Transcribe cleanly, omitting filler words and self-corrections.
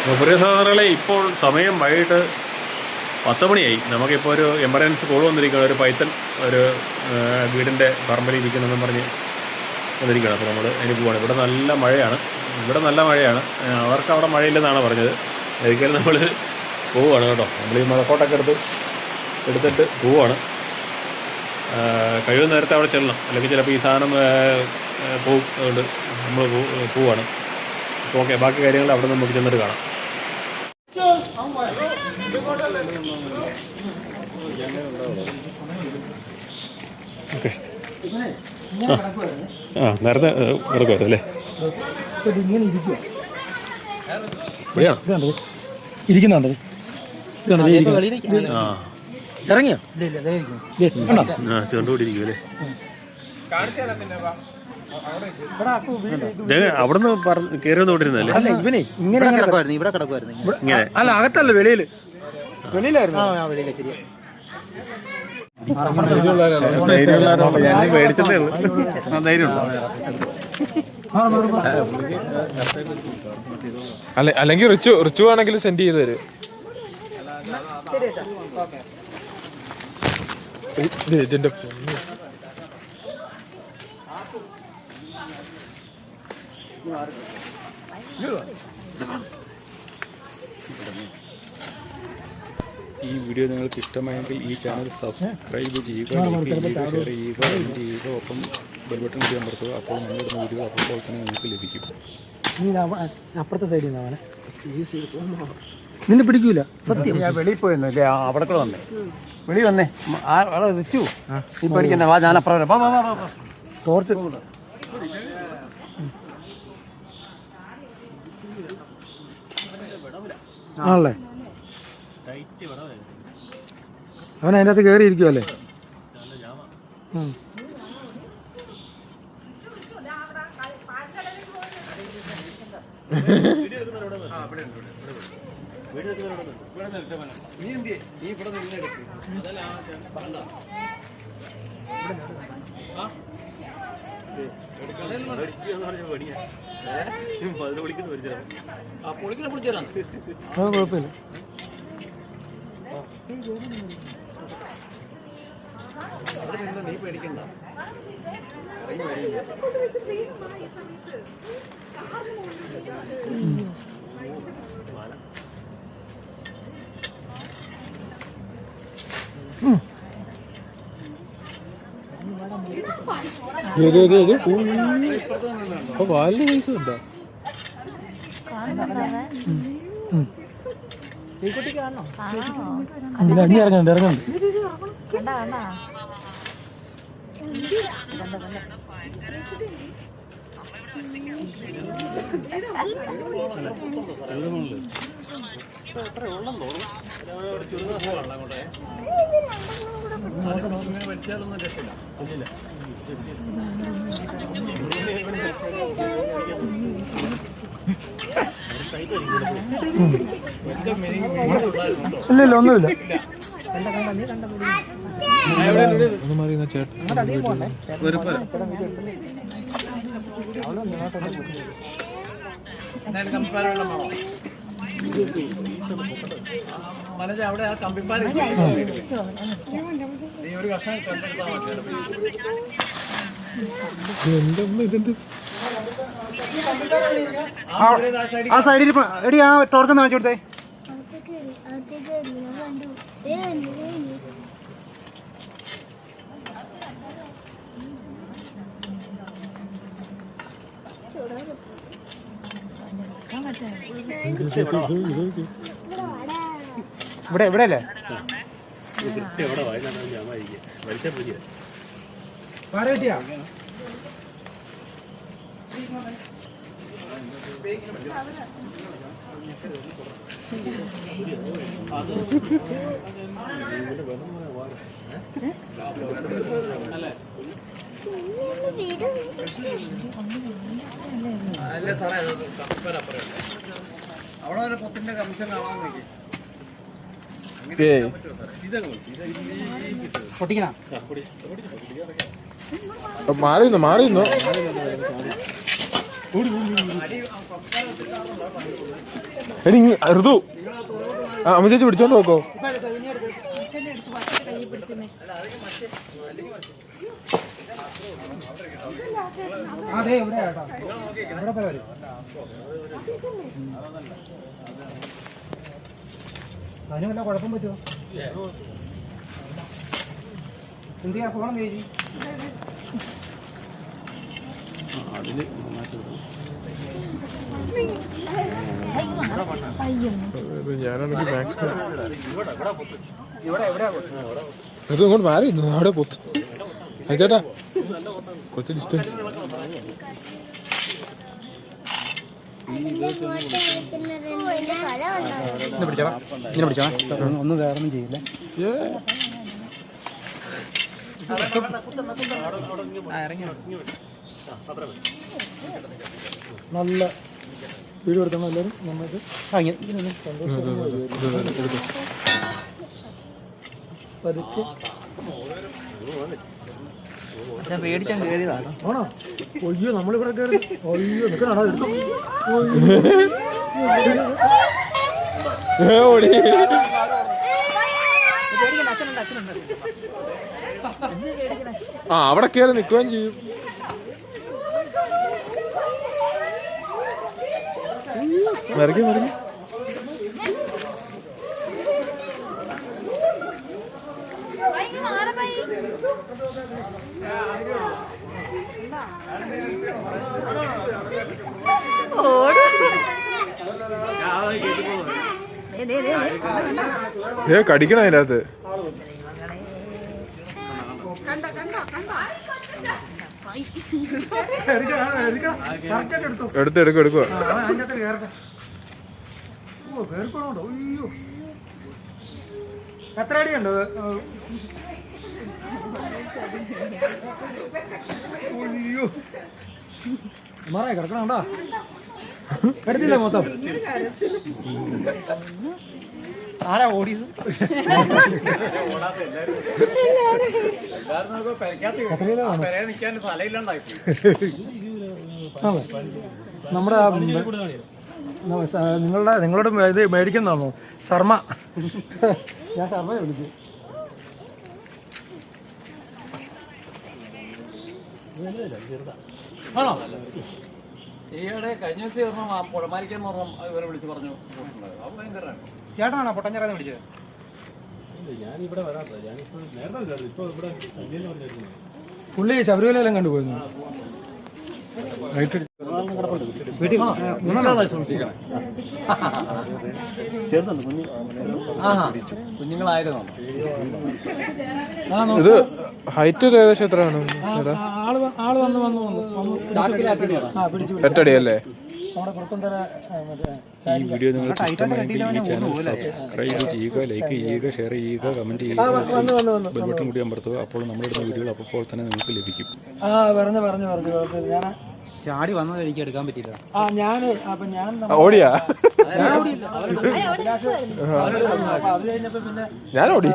പ്രിയ സഹോദരങ്ങളെ, ഇപ്പോൾ സമയം വൈകിട്ട് 10 മണിയായി. നമുക്കിപ്പോൾ ഒരു എമർജൻസി കോൾ വന്നിരിക്കുകയാണ്. ഒരു പൈത്തൺ ഒരു വീടിൻ്റെ പറമ്പിൽ ഇരിക്കണമെന്ന് പറഞ്ഞ് വന്നിരിക്കുകയാണ്. അപ്പോൾ നമ്മൾ അതിന് പോവുകയാണ്. ഇവിടെ നല്ല മഴയാണ്. അവർക്ക് അവിടെ മഴയില്ലെന്നാണ് പറഞ്ഞത്. ഒരിക്കലും നമ്മൾ പോവുകയാണ് കേട്ടോ. നമ്മൾ ഈ മഴക്കോട്ടൊക്കെ എടുത്തിട്ട് പോവുകയാണ്. കഴിയുന്ന നേരത്തെ അവിടെ ചെല്ലണം, അല്ലെങ്കിൽ ചിലപ്പോൾ ഈ സാധനം പോവും. അതുകൊണ്ട് നമ്മൾ പോവുകയാണ്. അപ്പോൾ ഓക്കെ, ബാക്കി കാര്യങ്ങൾ അവിടെ നമുക്ക് ചെന്നിട്ട് കാണാം. ഓക്കെ, നേരത്തെ ഇറക്കുമായിരുന്നു അല്ലേ? ഇരിക്കുന്നുണ്ട്. ഇറങ്ങിയോ? ചെണ്ടുകൊണ്ടിരിക്കും അല്ലേ? അവിടുന്ന് കയറി നോട്ടിരുന്നല്ലേ? അല്ല, ഇവനെ ഇങ്ങനെ ഇവിടെ കിടക്കുമായിരുന്നു. ഇങ്ങനെ അല്ല, അകത്തല്ല, വെളിയിലായിരുന്നു. ഞാൻ മേടിച്ചതേ ഉള്ളൂ. ധൈര്യമുണ്ടോ? അല്ലെങ്കിൽ റിച്ചു ആണെങ്കിൽ സെൻഡ് ചെയ്ത് തരും. ഇതിന്റെ ഈ വീഡിയോ നിങ്ങൾക്ക് ഇഷ്ടമായെങ്കിൽ ഈ ചാനൽ സബ്സ്ക്രൈബ് ചെയ്യുക, ഷെയർ ചെയ്യുക, കമൻറ്റ് ചെയ്യുക, ഒപ്പം ബെൽ ബട്ടൺ കൂടി അമർത്തുക. അപ്പോൾ നമ്മളിടുന്ന വീഡിയോ അപ്പോൾ തന്നെ നിങ്ങൾക്ക് ലഭിക്കും. അപ്പുറത്തെ സൈഡിൽ നിന്നാണ് നിന്നെ പിടിക്കൂല. സത്യം. ഞാൻ വെളിയിൽ പോയിരുന്നു ഇല്ലേ? അവിടെ കൂടെ വന്നേ, വെളി വന്നേ. അവിടെ വെച്ചു നീ പഠിക്കുന്ന വാ, ഞാൻ അപ്പുറം ടോർച്ച് ആണല്ലേ? അവൻ അതിൻ്റെ അകത്ത് കയറി ഇരിക്കുമല്ലേ? കുഴപ്പമില്ല. നീ പേടിക്കണ്ട. വലിയ പൈസ ഉണ്ടോ? ഇറങ്ങുന്നുണ്ട്. ഇല്ല, ഒന്നുമില്ല. ഒന്ന് മാറിയുന്ന ചേട്ടൻ മനസ്സ് അവിടെ ആ കമ്പിപ്പാല നീ ഒരു കഷ്ണം ആ സൈഡിൽ എടി, ആ ടോർച്ച് കാണിച്ചു കൊടുത്തേ. ഇവിടെ അല്ലേ? അല്ലേ സാറേ, അവിടെ ഒരു പൊത്തിന്റെ കമ്മീഷൻ ആവാൻ നോക്കി. മാറിയുന്നു. എടി ഋതു അമ്മ ചേച്ചി പിടിച്ചോണ്ട് നോക്കോ. അതെ ഇവിടെ കേട്ടോ, ഇവിടെ വരും. അതിന് വല്ല കുഴപ്പം പറ്റുമോ? എന്ത് ചെയ്യാ പോകണം ചേച്ചി? ഞാനാണെങ്കിൽ മാക്സിമം ഋതു ഇങ്ങോട്ട് മാറി അവിടെ പൊത്തു. ചേട്ടാ കുറച്ച് ഡിസ്റ്റൻസ്. ഇങ്ങനെ പിടിച്ചോ, ഒന്നും വേറൊന്നും ചെയ്യില്ല. നല്ല വീഡിയോ എടുക്കണം എല്ലാവരും നന്നായിട്ട്. പേടിച്ചാൻ കയറിയതാണ്. ആണോ? അയ്യോ നമ്മളിവിടെ കയറി. അയ്യോ നിൽക്കണോ എടുത്തു. ആ അവിടെ കയറി നിൽക്കുകയും ചെയ്യും. മറിക്കും മറിക്കും. കടിക്കണം അതിനകത്ത്. എടുക്കുക. എത്ര അടിയുണ്ട്? അയ്യോ മറേ കിടക്കണോണ്ടാ, എടുത്തില്ല മൊത്തം. ആരാ ഓടിയത്? നമ്മുടെ നിങ്ങളോട് ഇത് മേടിക്കുന്നതാണോ? ശർമ്മ. ഞാൻ ശർമ്മയെ വിളിച്ചു. ആണോ? ഈയിടെ കഴിഞ്ഞ ദിവസം പുഴമാരിക്കെന്ന് പറഞ്ഞ ഇവരെ വിളിച്ച് പറഞ്ഞു. ചേട്ടനാണോ പൊട്ടഞ്ഞറാന്ന് വിളിച്ചത്? പുള്ളി ശബരിമലയെല്ലാം കണ്ടുപോയിരുന്നു. കുഞ്ഞുങ്ങളായിരുന്നു. ഇത് ഹൈറ്റ് ഏകദേശം എത്രയാണ്? ആള് വന്നു എട്ടടിയല്ലേ? ഈ വീഡിയോ നിങ്ങൾക്ക് ഇഷ്ടമായെങ്കിൽ ഈ ചാനൽ സബ്സ്ക്രൈബ് ചെയ്യുക, ലൈക്ക് ചെയ്യുക, ഷെയർ ചെയ്യുക, കമൻറ്റ് ചെയ്യുക, ബെൽ ബട്ടൺ കൂടി അമർത്തുക. അപ്പോൾ നമ്മളിടുന്ന വീഡിയോകൾ അപ്പോൾ തന്നെ നിങ്ങൾക്ക് ലഭിക്കും. പറഞ്ഞു ഞാൻ ചാടി വന്നത് എനിക്ക് എടുക്കാൻ പറ്റില്ല. ഓടിയാ? അത് കഴിഞ്ഞപ്പോ പിന്നെ ഞാൻ ഓടി.